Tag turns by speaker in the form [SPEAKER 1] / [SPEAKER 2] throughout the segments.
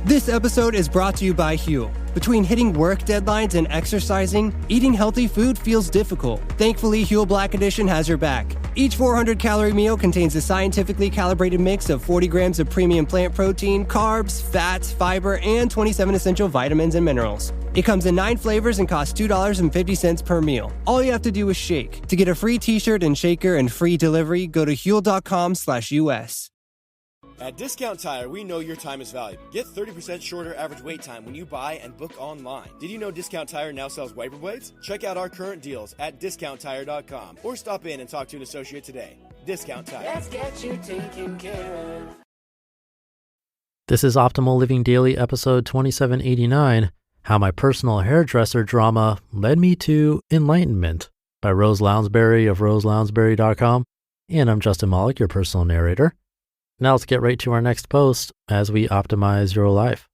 [SPEAKER 1] This episode is brought to you by Huel. Between hitting work deadlines and exercising, eating healthy food feels difficult. Thankfully, Huel Black Edition has your back. Each 400-calorie meal contains a scientifically calibrated mix of 40 grams of premium plant protein, carbs, fats, fiber, and 27 essential vitamins and minerals. It comes in 9 flavors and costs $2.50 per meal. All you have to do is shake. To get a free t-shirt and shaker and free delivery, go to Huel.com/US.
[SPEAKER 2] At Discount Tire, we know your time is valuable. Get 30% shorter average wait time when you buy and book online. Did you know Discount Tire now sells wiper blades? Check out our current deals at DiscountTire.com or stop in and talk to an associate today. Discount Tire. Let's get you taken care of.
[SPEAKER 3] This is Optimal Living Daily, episode 2789, How My Personal Hairdresser Drama Led Me to Enlightenment, by Rose Lounsbury of roselounsbury.com. And I'm Justin Malik, your personal narrator. Now let's get right to our next post as we optimize your life.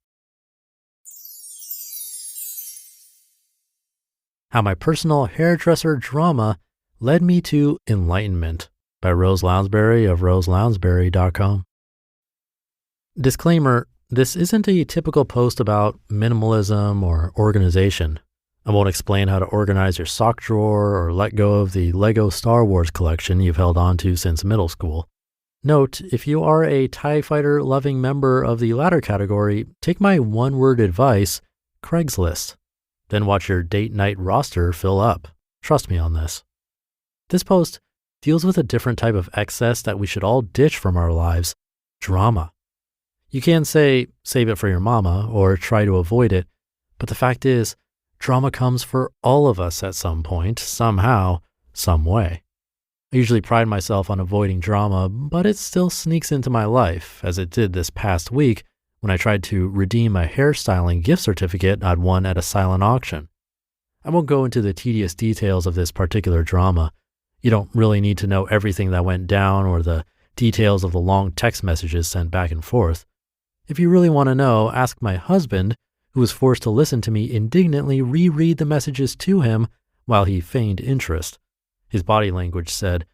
[SPEAKER 3] How My Personal Hairdresser Drama Led Me to Enlightenment, by Rose Lounsbury of roselounsbury.com. Disclaimer, this isn't a typical post about minimalism or organization. I won't explain how to organize your sock drawer or let go of the Lego Star Wars collection you've held on to since middle school. Note, if you are a TIE Fighter loving member of the latter category, take my one-word advice, Craigslist. Then watch your date night roster fill up. Trust me on this. This post deals with a different type of excess that we should all ditch from our lives, drama. You can say, save it for your mama, or try to avoid it, but the fact is, drama comes for all of us at some point, somehow, some way. I usually pride myself on avoiding drama, but it still sneaks into my life, as it did this past week when I tried to redeem a hairstyling gift certificate I'd won at a silent auction. I won't go into the tedious details of this particular drama. You don't really need to know everything that went down or the details of the long text messages sent back and forth. If you really want to know, ask my husband, who was forced to listen to me indignantly reread the messages to him while he feigned interest. His body language said,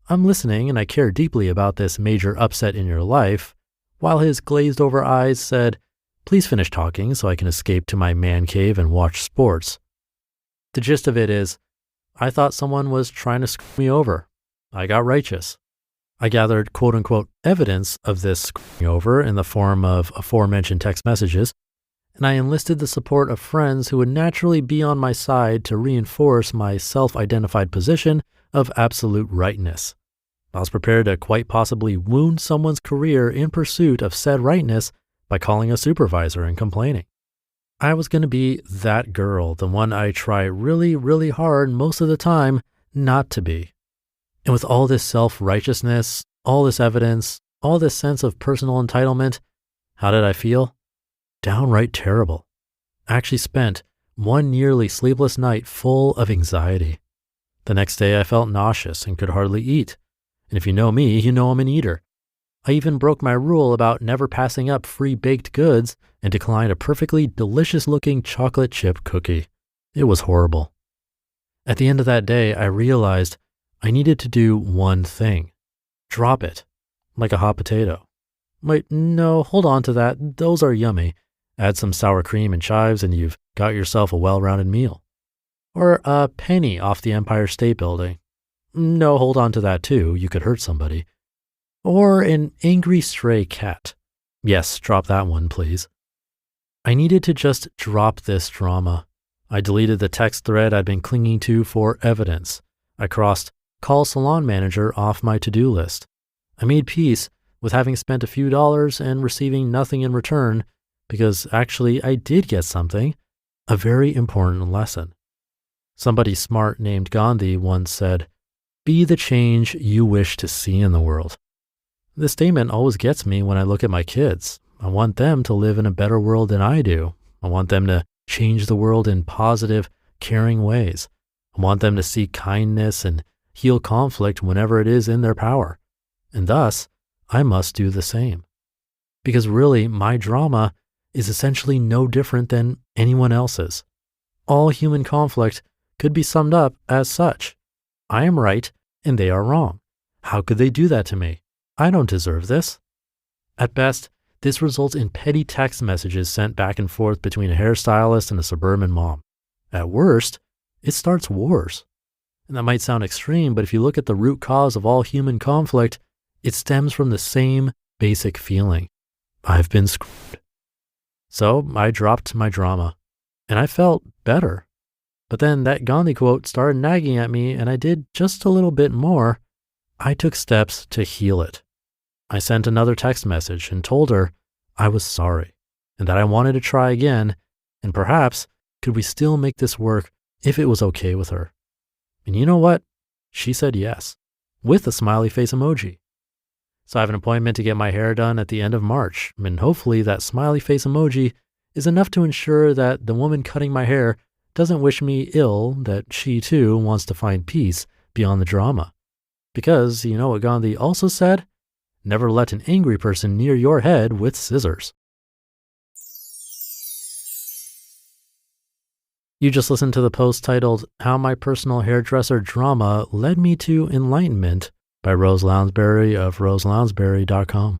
[SPEAKER 3] "I'm listening and I care deeply about this major upset in your life," while his glazed over eyes said, "Please finish talking so I can escape to my man cave and watch sports." The gist of it is, I thought someone was trying to screw me over. I got righteous. I gathered quote-unquote evidence of this screwing over in the form of aforementioned text messages, and I enlisted the support of friends who would naturally be on my side to reinforce my self-identified position of absolute rightness. I was prepared to quite possibly wound someone's career in pursuit of said rightness by calling a supervisor and complaining. I was going to be that girl, the one I try really, really hard most of the time not to be. And with all this self-righteousness, all this evidence, all this sense of personal entitlement, how did I feel? Downright terrible. I actually spent one nearly sleepless night full of anxiety. The next day I felt nauseous and could hardly eat. And if you know me, you know I'm an eater. I even broke my rule about never passing up free baked goods and declined a perfectly delicious-looking chocolate chip cookie. It was horrible. At the end of that day, I realized I needed to do one thing. Drop it. Like a hot potato. Wait, no, hold on to that. Those are yummy. Add some sour cream and chives and you've got yourself a well-rounded meal. Or a penny off the Empire State Building. No, hold on to that too. You could hurt somebody. Or an angry stray cat. Yes, drop that one, please. I needed to just drop this drama. I deleted the text thread I'd been clinging to for evidence. I crossed call salon manager off my to-do list. I made peace with having spent a few dollars and receiving nothing in return because actually I did get something, a very important lesson. Somebody smart named Gandhi once said, "Be the change you wish to see in the world." This statement always gets me when I look at my kids. I want them to live in a better world than I do. I want them to change the world in positive, caring ways. I want them to see kindness and heal conflict whenever it is in their power. And thus, I must do the same. Because really, my drama is essentially no different than anyone else's. All human conflict could be summed up as such. I am right and they are wrong. How could they do that to me? I don't deserve this. At best, this results in petty text messages sent back and forth between a hairstylist and a suburban mom. At worst, it starts wars. And that might sound extreme, but if you look at the root cause of all human conflict, it stems from the same basic feeling. I've been screwed. So I dropped my drama, and I felt better. But then that Gandhi quote started nagging at me, and I did just a little bit more. I took steps to heal it. I sent another text message and told her I was sorry and that I wanted to try again, and perhaps could we still make this work if it was okay with her. And you know what? She said yes, with a smiley face emoji. So I have an appointment to get my hair done at the end of March, and hopefully that smiley face emoji is enough to ensure that the woman cutting my hair doesn't wish me ill, that she too wants to find peace beyond the drama. Because you know what Gandhi also said? Never let an angry person near your head with scissors. You just listened to the post titled, How My Personal Hairdresser Drama Led Me to Enlightenment by Rose Lounsbury of roselounsbury.com.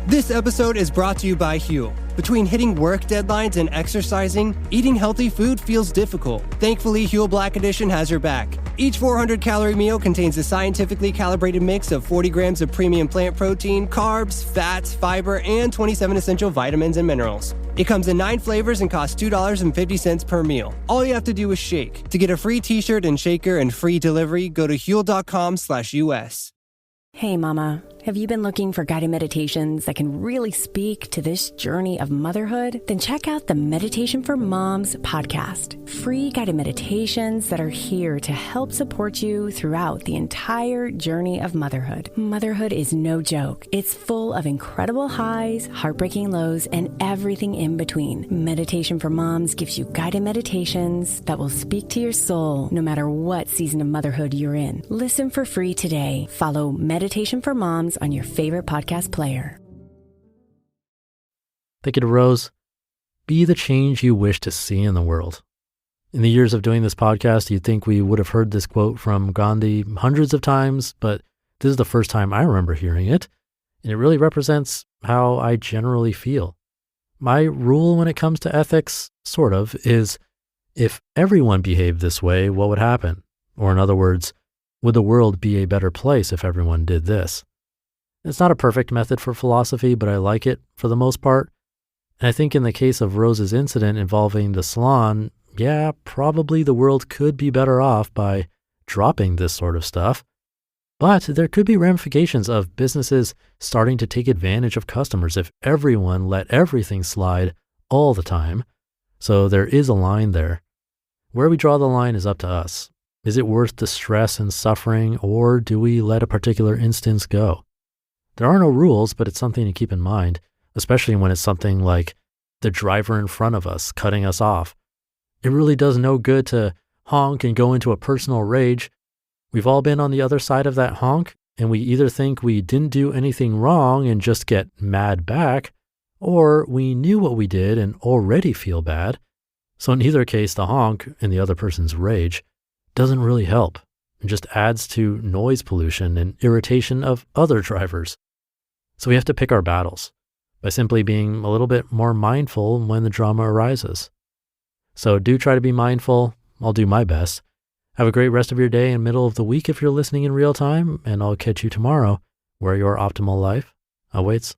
[SPEAKER 1] This episode is brought to you by Huel. Between hitting work deadlines and exercising, eating healthy food feels difficult. Thankfully, Huel Black Edition has your back. Each 400-calorie meal contains a scientifically calibrated mix of 40 grams of premium plant protein, carbs, fats, fiber, and 27 essential vitamins and minerals. It comes in 9 flavors and costs $2.50 per meal. All you have to do is shake. To get a free t-shirt and shaker and free delivery, go to Huel.com/US.
[SPEAKER 4] Hey mama, have you been looking for guided meditations that can really speak to this journey of motherhood? Then check out the Meditation for Moms podcast. Free guided meditations that are here to help support you throughout the entire journey of motherhood. Motherhood is no joke. It's full of incredible highs, heartbreaking lows, and everything in between. Meditation for Moms gives you guided meditations that will speak to your soul no matter what season of motherhood you're in. Listen for free today. Follow Meditation for Moms on your favorite podcast player.
[SPEAKER 3] Thank you to Rose. Be the change you wish to see in the world. In the years of doing this podcast, you'd think we would have heard this quote from Gandhi hundreds of times, but this is the first time I remember hearing it, and it really represents how I generally feel. My rule when it comes to ethics, sort of, is if everyone behaved this way, what would happen? Or in other words, would the world be a better place if everyone did this? It's not a perfect method for philosophy, but I like it for the most part. And I think in the case of Rose's incident involving the salon, yeah, probably the world could be better off by dropping this sort of stuff. But there could be ramifications of businesses starting to take advantage of customers if everyone let everything slide all the time. So there is a line there. Where we draw the line is up to us. Is it worth the stress and suffering, or do we let a particular instance go? There are no rules, but it's something to keep in mind, especially when it's something like the driver in front of us cutting us off. It really does no good to honk and go into a personal rage. We've all been on the other side of that honk, and we either think we didn't do anything wrong and just get mad back, or we knew what we did and already feel bad. So in either case, the honk and the other person's rage doesn't really help. It just adds to noise pollution and irritation of other drivers. So we have to pick our battles by simply being a little bit more mindful when the drama arises. So do try to be mindful. I'll do my best. Have a great rest of your day and middle of the week if you're listening in real time, and I'll catch you tomorrow where your optimal life awaits.